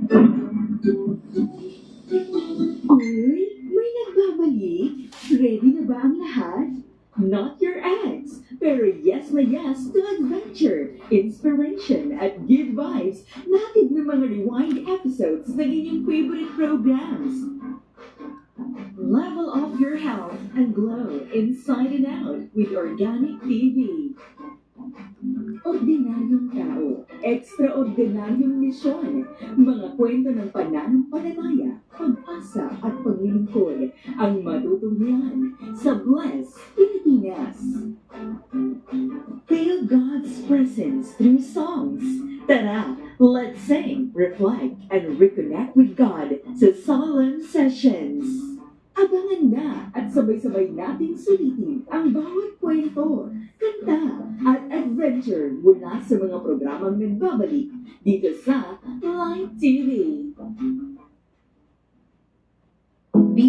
Uy, may nagbabalik? Ready na ba ang lahat? Not your ads, pero yes na yes to adventure, inspiration, at good vibes natin ng mga rewind episodes ng inyong favorite programs. Level up your health and glow inside and out with Organic TV. Ordinaryong tao, ekstraordinaryong misyon, mga kwento ng pananampalataya, pag-asa at paglilingkod ang matutunghayan sa Bless Pilipinas. Feel God's presence through songs. Tara, let's sing, reflect, and reconnect with God sa Solemn Sessions. Abangan na at sabay-sabay nating sulitin ang bawat kwento, kanta, at adventure mula sa mga programang nagbabalik dito sa Live TV.